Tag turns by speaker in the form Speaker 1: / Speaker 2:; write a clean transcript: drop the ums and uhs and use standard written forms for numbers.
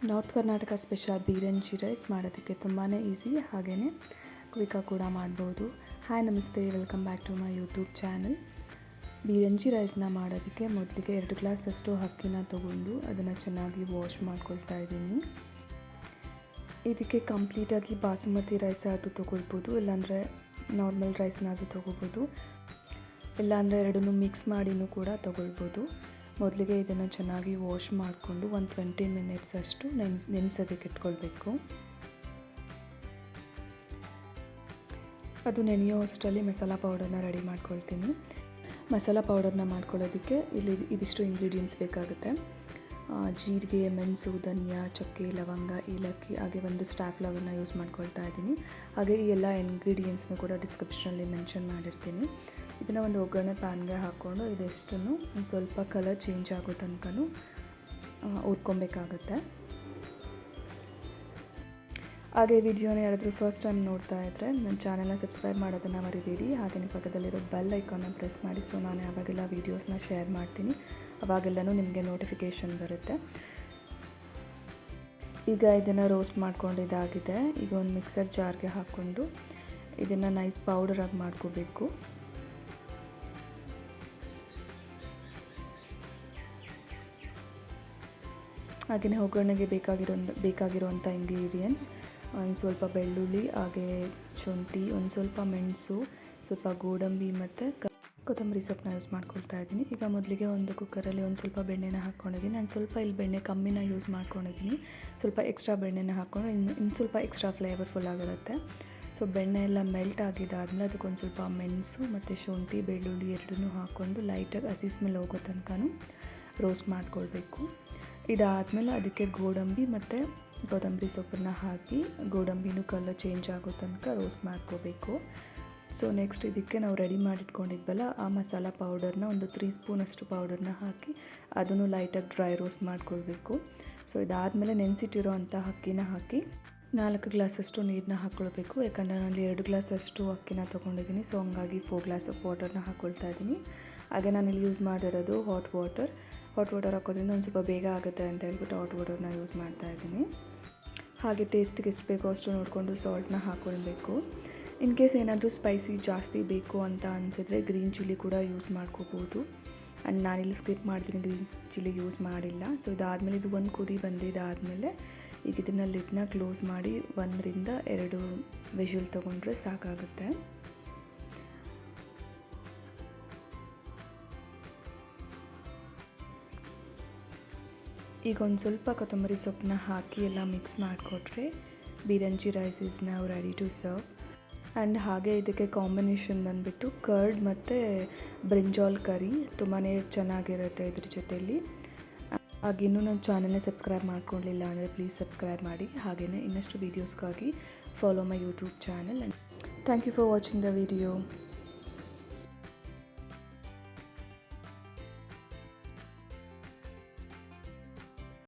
Speaker 1: North Karnataka special biranji rice ಮಾಡೋದಕ್ಕೆ ತುಂಬಾ easy, ಹಾಗೆಯೇ ಕ್ವಿಕ್ಕಾಗಿ ಕೂಡ ಮಾಡ್ಬೋದು. ಹಾಯ್ ನಮಸ್ತೆ, welcome back to my YouTube channel. Biranji ರೈಸ್ನ ಮಾಡೋದಕ್ಕೆ ಮೊದಲಿಗೆ 2 ಗ್ಲಾಸಷ್ಟು ಅಕ್ಕಿನ ತೊಗೊಂಡು ಅದನ್ನು ಚೆನ್ನಾಗಿ ವಾಶ್ ಮಾಡ್ಕೊಳ್ತಾ ಇದ್ದೀನಿ. ಇದಕ್ಕೆ ಕಂಪ್ಲೀಟಾಗಿ ಬಾಸುಮತಿ ರೈಸ್ ಆದರೂ ತೊಗೊಳ್ಬೋದು, ಇಲ್ಲಾಂದರೆ ನಾರ್ಮಲ್ ರೈಸ್ನಾದರೂ ತೊಗೋಬೋದು, ಇಲ್ಲಾಂದರೆ ಎರಡನ್ನೂ ಮಿಕ್ಸ್ ಮಾಡಿನೂ ಕೂಡ ತೊಗೊಳ್ಬೋದು. ಮೊದಲಿಗೆ ಇದನ್ನು ಚೆನ್ನಾಗಿ ವಾಶ್ ಮಾಡಿಕೊಂಡು ಒಂದು 20 ಮಿನಿಟ್ಸ್ ಅಷ್ಟು ನೆನೆಸೋದಕ್ಕೆ ಇಟ್ಕೊಳ್ಬೇಕು. ಅದು ನೆನೆಯೋ ಅಷ್ಟರಲ್ಲಿ ಮಸಾಲ ಪೌಡರ್ನ ರೆಡಿ ಮಾಡ್ಕೊಳ್ತೀನಿ. ಮಸಾಲ ಪೌಡರ್ನ ಮಾಡ್ಕೊಳ್ಳೋದಕ್ಕೆ ಇದಿಷ್ಟು ಇಂಗ್ರೀಡಿಯೆಂಟ್ಸ್ ಬೇಕಾಗುತ್ತೆ. ಜೀರಿಗೆ, ಮೆಣಸು, ಧನಿಯಾ, ಚಕ್ಕೆ, ಲವಂಗ, ಏಲಕ್ಕಿ, ಹಾಗೆ ಒಂದು ಸ್ಟಾರ್ ಫ್ಲವರ್ನ ಯೂಸ್ ಮಾಡ್ಕೊಳ್ತಾ ಇದ್ದೀನಿ. ಹಾಗೆ ಈ ಎಲ್ಲ ಇಂಗ್ರೀಡಿಯೆಂಟ್ಸ್ನ ಕೂಡ ಡಿಸ್ಕ್ರಿಪ್ಷನಲ್ಲಿ ಮೆನ್ಷನ್ ಮಾಡಿರ್ತೀನಿ. ಇದನ್ನು ಒಂದು ಒಗ್ಗರಣೆ ಪ್ಯಾನ್ಗೆ ಹಾಕ್ಕೊಂಡು ಇದೆಷ್ಟನ್ನು ಒಂದು ಸ್ವಲ್ಪ ಕಲರ್ ಚೇಂಜ್ ಆಗೋ ತನಕ ಹುರ್ಕೊಬೇಕಾಗತ್ತೆ. ಹಾಗೆ ವಿಡಿಯೋನ ಯಾರಾದರೂ ಫಸ್ಟ್ ಟೈಮ್ ನೋಡ್ತಾ ಇದ್ದರೆ ನನ್ನ ಚಾನಲ್ನ ಸಬ್ಸ್ಕ್ರೈಬ್ ಮಾಡೋದನ್ನು ಮರಿಬೇಡಿ. ಹಾಗೆಯೇ ಪಕ್ಕದಲ್ಲಿರೋ ಬೆಲ್ ಐಕಾನ್ನ ಪ್ರೆಸ್ ಮಾಡಿ, ಸೊ ನಾನು ಯಾವಾಗೆಲ್ಲ ವೀಡಿಯೋಸ್ನ ಶೇರ್ ಮಾಡ್ತೀನಿ ಅವಾಗೆಲ್ಲನೂ ನಿಮಗೆ ನೋಟಿಫಿಕೇಷನ್ ಬರುತ್ತೆ. ಈಗ ಇದನ್ನು ರೋಸ್ಟ್ ಮಾಡ್ಕೊಂಡಿದ್ದಾಗಿದೆ. ಈಗ ಒಂದು ಮಿಕ್ಸರ್ ಜಾರ್ಗೆ ಹಾಕ್ಕೊಂಡು ಇದನ್ನು ನೈಸ್ ಪೌಡರಾಗಿ ಮಾಡ್ಕೋಬೇಕು. ಹಾಗೆಯೇ ಒಗ್ಗರಣೆಗೆ ಬೇಕಾಗಿರುವಂಥ ಇಂಗ್ರೀಡಿಯೆಂಟ್ಸ್ ಒಂದು ಸ್ವಲ್ಪ ಬೆಳ್ಳುಳ್ಳಿ, ಹಾಗೆ ಶುಂಠಿ, ಒಂದು ಸ್ವಲ್ಪ ಮೆಣಸು, ಸ್ವಲ್ಪ ಗೋಡಂಬಿ ಮತ್ತು ಕೊತ್ತಂಬರಿ ಸೊಪ್ಪನ್ನ ಯೂಸ್ ಮಾಡ್ಕೊಳ್ತಾ ಇದ್ದೀನಿ. ಈಗ ಮೊದಲಿಗೆ ಒಂದು ಕುಕ್ಕರಲ್ಲಿ ಒಂದು ಸ್ವಲ್ಪ ಬೆಣ್ಣೆನ ಹಾಕ್ಕೊಂಡಿದ್ದೀನಿ. ನಾನು ಸ್ವಲ್ಪ ಇಲ್ಲಿ ಬೆಣ್ಣೆ ಕಮ್ಮಿನ ಯೂಸ್ ಮಾಡ್ಕೊಂಡಿದ್ದೀನಿ. ಸ್ವಲ್ಪ ಎಕ್ಸ್ಟ್ರಾ ಬೆಣ್ಣೆನ ಹಾಕ್ಕೊಂಡು ಇನ್ನು ಸ್ವಲ್ಪ ಎಕ್ಸ್ಟ್ರಾ ಫ್ಲೇವರ್ಫುಲ್ ಆಗಿರುತ್ತೆ. ಸೊ ಬೆಣ್ಣೆ ಎಲ್ಲ ಮೆಲ್ಟ್ ಆಗಿದ್ದಾದಮೇಲೆ ಅದಕ್ಕೊಂದು ಸ್ವಲ್ಪ ಮೆಣಸು ಮತ್ತು ಶುಂಠಿ, ಬೆಳ್ಳುಳ್ಳಿ ಎರಡನ್ನೂ ಹಾಕ್ಕೊಂಡು ಲೈಟಾಗಿ ಹಸಿ ಸ್ಮೆಲ್ ಹೋಗೋ ತನಕ ರೋಸ್ಟ್ ಮಾಡ್ಕೊಳ್ಬೇಕು. ಇದಾದಮೇಲೆ ಅದಕ್ಕೆ ಗೋಡಂಬಿ ಮತ್ತು ಕೊತ್ತಂಬರಿ ಸೊಪ್ಪನ್ನು ಹಾಕಿ ಗೋಡಂಬಿನೂ ಕಲರ್ ಚೇಂಜ್ ಆಗೋ ತನಕ ರೋಸ್ಟ್ ಮಾಡ್ಕೋಬೇಕು. ಸೊ ನೆಕ್ಸ್ಟ್ ಇದಕ್ಕೆ ನಾವು ರೆಡಿ ಮಾಡಿಟ್ಕೊಂಡಿದ್ವಲ್ಲ ಆ ಮಸಾಲ ಪೌಡರ್ನ ಒಂದು 3 ಸ್ಪೂನಷ್ಟು ಪೌಡರ್ನ ಹಾಕಿ ಅದನ್ನು ಲೈಟಾಗಿ ಡ್ರೈ ರೋಸ್ಟ್ ಮಾಡ್ಕೊಳ್ಬೇಕು. ಸೊ ಇದಾದಮೇಲೆ ನೆನೆಸಿಟ್ಟಿರೋ ಅಂಥ ಅಕ್ಕಿನ ಹಾಕಿ 4 ಗ್ಲಾಸಷ್ಟು ನೀರನ್ನ ಹಾಕ್ಕೊಳ್ಬೇಕು. ಯಾಕಂದರೆ ನಾನು 2 ಗ್ಲಾಸಷ್ಟು ಅಕ್ಕಿನ ತೊಗೊಂಡಿದ್ದೀನಿ, ಸೊ ಹಂಗಾಗಿ 4 ಗ್ಲಾಸ್ ಆಫ್ ವಾಟರ್ನ ಹಾಕ್ಕೊಳ್ತಾ ಇದ್ದೀನಿ. ಹಾಗೆ ನಾನಿಲ್ಲಿ ಯೂಸ್ ಮಾಡಿರೋದು ಹಾಟ್ ವಾಟರ್ ಹಾಕೋದ್ರಿಂದ ಒಂದು ಸ್ವಲ್ಪ ಬೇಗ ಆಗುತ್ತೆ ಅಂತ ಹೇಳ್ಬಿಟ್ಟು ಹಾಟ್ ವಾಟರ್ನ ಯೂಸ್ ಮಾಡ್ತಾ ಇದ್ದೀನಿ. ಹಾಗೆ ಟೇಸ್ಟಿಗೆ ಎಷ್ಟು ಬೇಕೋ ಅಷ್ಟು ನೋಡಿಕೊಂಡು ಸಾಲ್ಟ್ನ ಹಾಕ್ಕೊಳ್ಬೇಕು. ಇನ್ ಕೇಸ್ ಏನಾದರೂ ಸ್ಪೈಸಿ ಜಾಸ್ತಿ ಬೇಕು ಅಂತ ಅನಿಸಿದ್ರೆ ಗ್ರೀನ್ ಚಿಲ್ಲಿ ಕೂಡ ಯೂಸ್ ಮಾಡ್ಕೋಬೋದು. ಆ್ಯಂಡ್ ನಾನಿಲ್ಲಿ ಸ್ಕಿಪ್ ಮಾಡ್ತೀನಿ, ಗ್ರೀನ್ ಚಿಲ್ಲಿ ಯೂಸ್ ಮಾಡಿಲ್ಲ. ಸೊ ಇದಾದಮೇಲೆ ಇದು ಒಂದು ಕುದಿ ಬಂದಿದ್ದಾದಮೇಲೆ ಈಗ ಇದನ್ನು ಲಿಡ್ನ ಕ್ಲೋಸ್ ಮಾಡಿ 1 ರಿಂದ 2 ವಿಷಲ್ ತೊಗೊಂಡ್ರೆ ಸಾಕಾಗುತ್ತೆ. ಈಗ ಒಂದು ಸ್ವಲ್ಪ ಕೊತ್ತಂಬರಿ ಸೊಪ್ಪನ್ನ ಹಾಕಿ ಎಲ್ಲ ಮಿಕ್ಸ್ ಮಾಡಿಕೊಟ್ರೆ biranji rice is now ready to serve. And ಹಾಗೆ ಇದಕ್ಕೆ ಕಾಂಬಿನೇಷನ್ ಬಂದುಬಿಟ್ಟು ಕರ್ಡ್ ಮತ್ತು ಬ್ರಿಂಜಾಲ್ ಕರಿ ತುಂಬಾ ಚೆನ್ನಾಗಿರುತ್ತೆ ಇದ್ರ ಜೊತೆಯಲ್ಲಿ. ಹಾಗೆ ಇನ್ನೂ ನನ್ನ ಚಾನಲ್ನ ಸಬ್ಸ್ಕ್ರೈಬ್ ಮಾಡ್ಕೊಳ್ಳಿಲ್ಲ ಅಂದರೆ ಪ್ಲೀಸ್ ಸಬ್ಸ್ಕ್ರೈಬ್ ಮಾಡಿ. ಹಾಗೆಯೇ ಇನ್ನಷ್ಟು ವೀಡಿಯೋಸ್ಗಾಗಿ follow my YouTube channel. And thank you for watching the video.